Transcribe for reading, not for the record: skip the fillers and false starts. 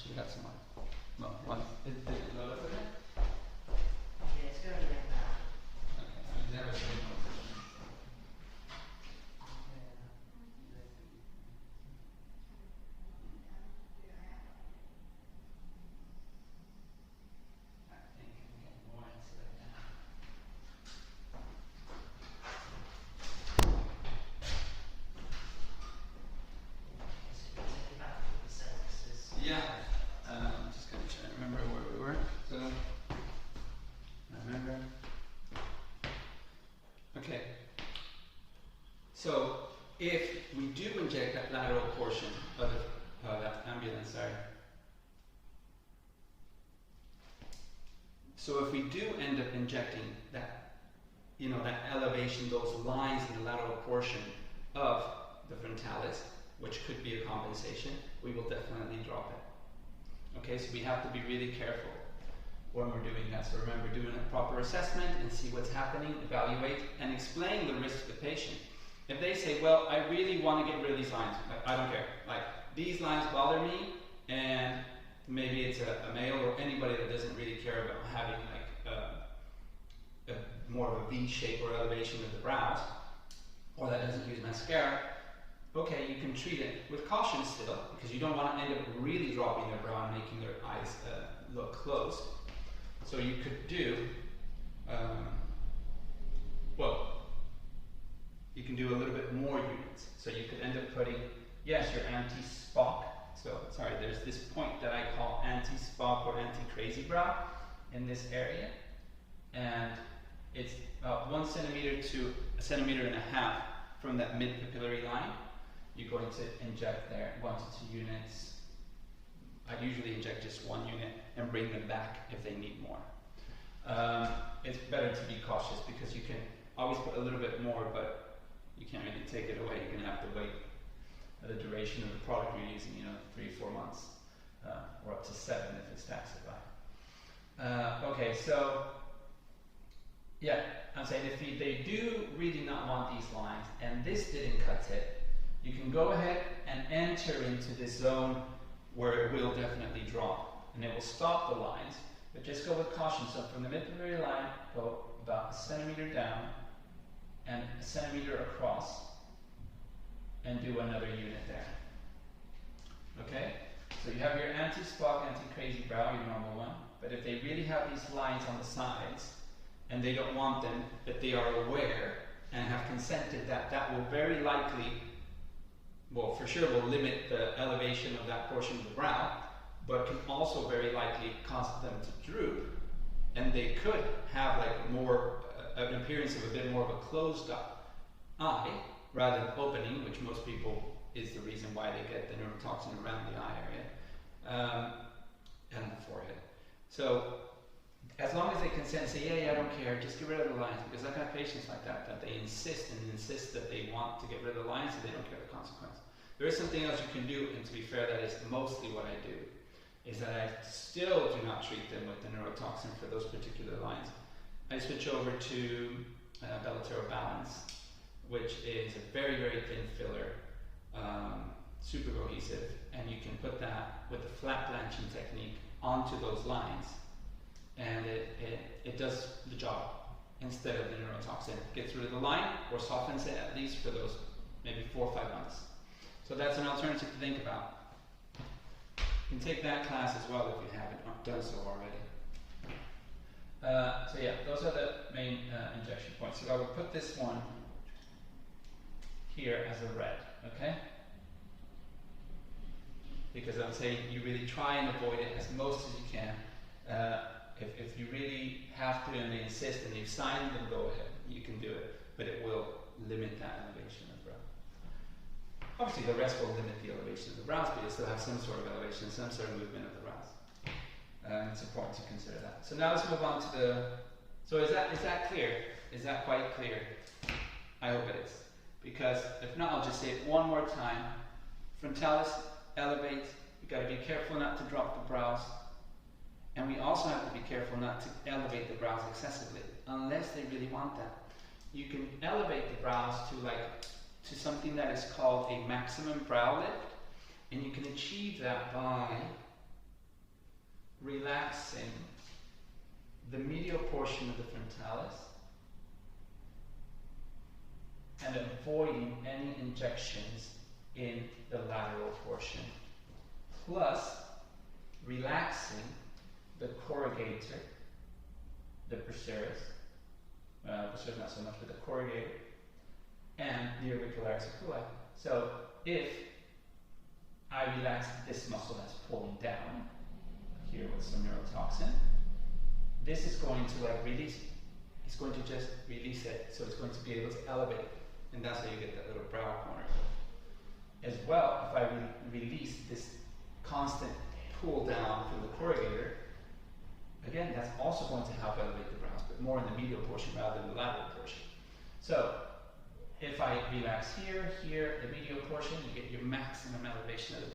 She got some more. Well, one. Is it low up there? Yeah, it's going like that. Okay, I've never seen one. I think I can get more into it now. Yeah, I'm just gonna try to remember where we were. So, remember. Okay. So, if we do inject that lateral portion of that ambulance, sorry. So if we do end up injecting that, that elevation, those lines in the lateral portion of the frontalis, which could be a compensation, we will definitely drop it. Okay, so we have to be really careful when we're doing that. So remember, doing a proper assessment and see what's happening, evaluate, and explain the risk to the patient. If they say, well, I really want to get rid of these lines, I don't care. Like, these lines bother me, and maybe it's a male or anybody that doesn't really care about having like more of a V shape or elevation of the brows, or that doesn't use mascara, okay, you can treat it with caution still, because you don't want to end up really dropping their brow and making their eyes look closed. So you could do, you can do a little bit more units. So you could end up putting, yes, your anti-spock. So, sorry, there's this point that I call anti-spock or anti-crazy brow in this area. And it's about 1 centimeter to 1.5 centimeters from that mid-papillary line. You're going to inject there 1 to 2 units. I usually inject just 1 unit and bring them back if they need more. It's better to be cautious because you can always put a little bit more, but you can't really take it away. You're going to have to wait the duration of the product you're using, 3-4 months, or up to 7 if it's taxified. Okay, so yeah, I'm saying if they do really not want these lines, and this didn't cut it, you can go ahead and enter into this zone where it will definitely drop, and it will stop the lines, but just go with caution. So from the mid-papillary line, go about 1 centimeter down, and 1 centimeter across, and do another unit there. Okay? So you have your anti-spock, anti-crazy brow, your normal one, but if they really have these lines on the sides, and they don't want them, but they are aware and have consented that that will very likely, well, for sure will limit the elevation of that portion of the brow, but can also very likely cause them to droop, and they could have like more, an appearance of a bit more of a closed up eye, rather than opening, which most people is the reason why they get the neurotoxin around the eye area, and the forehead. So, as long as they consent, say, yeah, I don't care, just get rid of the lines, because I've had patients like that they insist that they want to get rid of the lines, so they don't care the consequence. There is something else you can do, and to be fair, that is mostly what I do, is that I still do not treat them with the neurotoxin for those particular lines. I switch over to Bellatero Balance, which is a very, very thin filler, super cohesive, and you can put that with the flat blanching technique onto those lines, and it does the job instead of the neurotoxin. It gets rid of the line or softens it at least for those maybe 4 or 5 months. So that's an alternative to think about. You can take that class as well if you haven't done so already. So yeah, those are the main injection points. So I will put this one here as a red, okay? Because I'm saying you really try and avoid it as most as you can. If you really have to and they insist and you've signed, then go ahead. You can do it, but it will limit that elevation of brow. Obviously, the rest will limit the elevation of the brows, but you still have some sort of elevation, some sort of movement of the brows. It's important to consider that. So now let's move on to the. So is that clear? Is that quite clear? I hope it is. Because if not, I'll just say it one more time. Frontalis, elevate. You got to be careful not to drop the brows. And we also have to be careful not to elevate the brows excessively, unless they really want that. You can elevate the brows to something that is called a maximum brow lift, and you can achieve that by relaxing the medial portion of the frontalis and avoiding any injections in the lateral portion, plus relaxing the corrugator, the procerus, procerus not so much, but the corrugator, and the auricularis oculi. So if I relax this muscle that's pulling down here with some neurotoxin, this is going to like release, it's going to just release it, so it's going to be able to elevate it, and that's how you get that little brow corner. As well, if I release this constant pull down from the corrugator, again, that's also going to help elevate the brows, but more in the medial portion rather than the lateral portion. So if I relax here, the medial portion, you get your maximum elevation of the